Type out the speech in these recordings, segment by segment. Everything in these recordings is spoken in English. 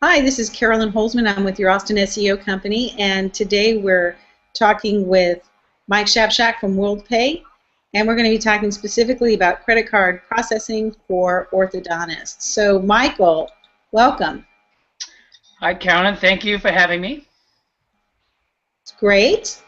Hi, this is Carolyn Holzman. I'm with your Austin SEO company, and today we're talking with Mike Shapshak from WorldPay, and we're going to be talking specifically about credit card processing for orthodontists. So, Michael, welcome. Hi, Carolyn. Thank you for having me. It's great.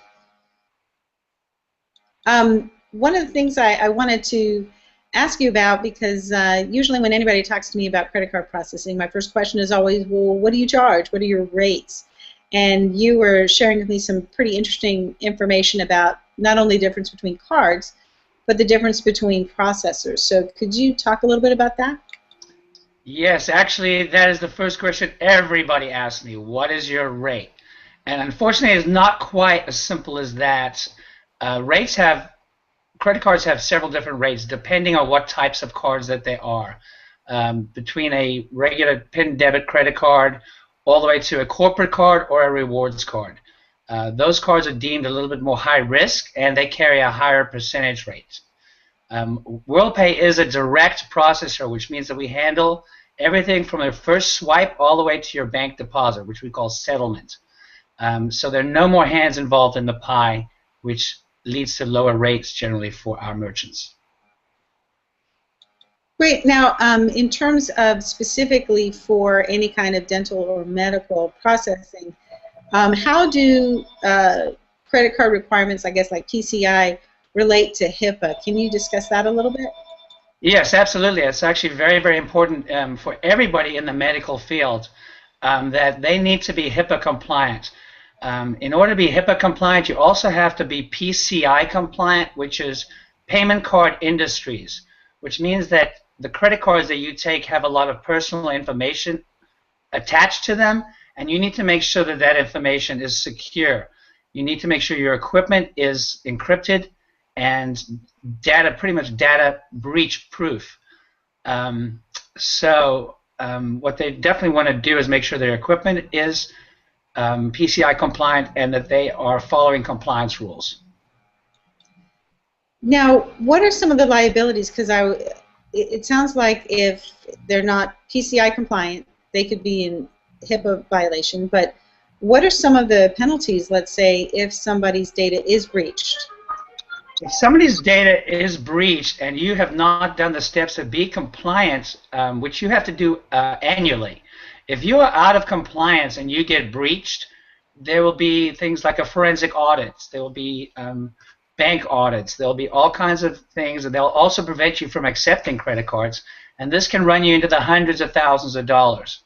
One of the things I wanted to ask you about, because usually when anybody talks to me about credit card processing, my first question is always, well, what do you charge? What are your rates? And you were sharing with me some pretty interesting information about not only the difference between cards, but the difference between processors. So could you talk a little bit about that? Yes, actually, that is the first question everybody asks me. What is your rate? And unfortunately, it's not quite as simple as that. Credit cards have several different rates depending on what types of cards that they are. Between a regular PIN debit credit card all the way to a corporate card or a rewards card. Those cards are deemed a little bit more high risk and they carry a higher percentage rate. WorldPay is a direct processor, which means that we handle everything from the first swipe all the way to your bank deposit, which we call settlement. So there are no more hands involved in the pie, which leads to lower rates generally for our merchants. Great. Now, in terms of specifically for any kind of dental or medical processing, how do credit card requirements, I guess like PCI, relate to HIPAA? Can you discuss that a little bit? Yes, absolutely. It's actually very, very important for everybody in the medical field that they need to be HIPAA compliant. In order to be HIPAA compliant, you also have to be PCI compliant, which is Payment Card Industries, which means that the credit cards that you take have a lot of personal information attached to them, and you need to make sure that that information is secure. You need to make sure your equipment is encrypted and pretty much data breach proof. What they definitely want to do is make sure their equipment is PCI compliant and that they are following compliance rules. Now, what are some of the liabilities? Because it sounds like if they're not PCI compliant, they could be in HIPAA violation, but what are some of the penalties, let's say, if somebody's data is breached? If somebody's data is breached and you have not done the steps to be compliant, which you have to do annually, if you are out of compliance and you get breached, there will be things like a forensic audit. There will be bank audits. There will be all kinds of things, and they'll also prevent you from accepting credit cards, and this can run you into the hundreds of thousands of dollars.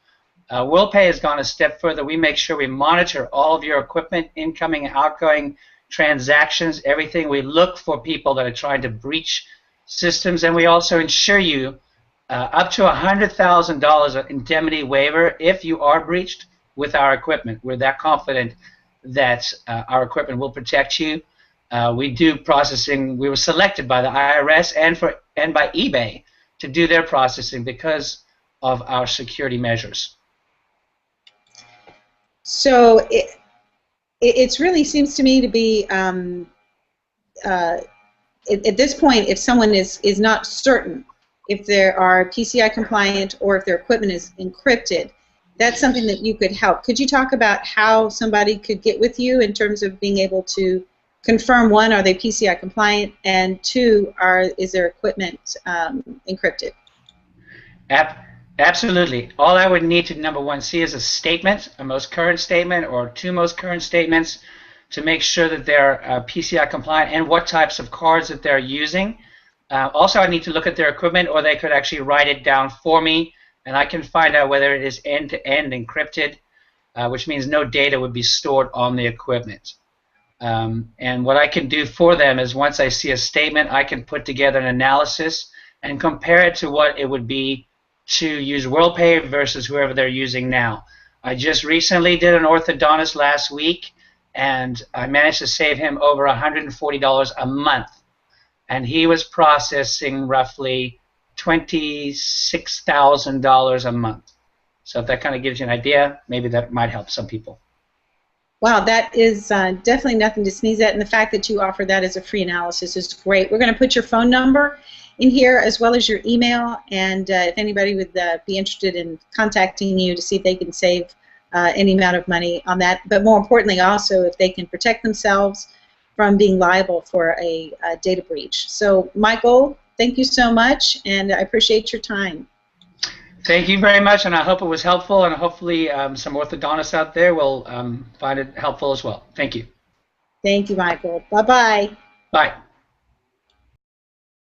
WorldPay has gone a step further. We make sure we monitor all of your equipment, incoming and outgoing transactions, everything. We look for people that are trying to breach systems, and we also insure you up to $100,000 of indemnity waiver if you are breached with our equipment. We're that confident that our equipment will protect you. We do processing. We were selected by the IRS and by eBay to do their processing because of our security measures. So it really seems to me to be at this point, if someone is not certain if they are PCI compliant or if their equipment is encrypted, that's something that you could help. Could you talk about how somebody could get with you in terms of being able to confirm, one, are they PCI compliant, and two, is their equipment encrypted? Absolutely. All I would need to, number one, see is a statement, a most current statement or two most current statements to make sure that they're PCI compliant and what types of cards that they're using. Also, I need to look at their equipment, or they could actually write it down for me, and I can find out whether it is end-to-end encrypted, which means no data would be stored on the equipment. And what I can do for them is once I see a statement, I can put together an analysis and compare it to what it would be to use WorldPay versus whoever they're using now. I just recently did an orthodontist last week, and I managed to save him over $140 a month. And he was processing roughly $26,000 a month. So if that kind of gives you an idea, maybe that might help some people. Wow, that is definitely nothing to sneeze at, and the fact that you offer that as a free analysis is great. We're going to put your phone number in here, as well as your email, and if anybody would be interested in contacting you to see if they can save any amount of money on that, but more importantly also if they can protect themselves from being liable for a data breach. So Michael, thank you so much, and I appreciate your time. Thank you very much, and I hope it was helpful, and hopefully some orthodontists out there will find it helpful as well. Thank you. Thank you, Michael. Bye-bye. Bye.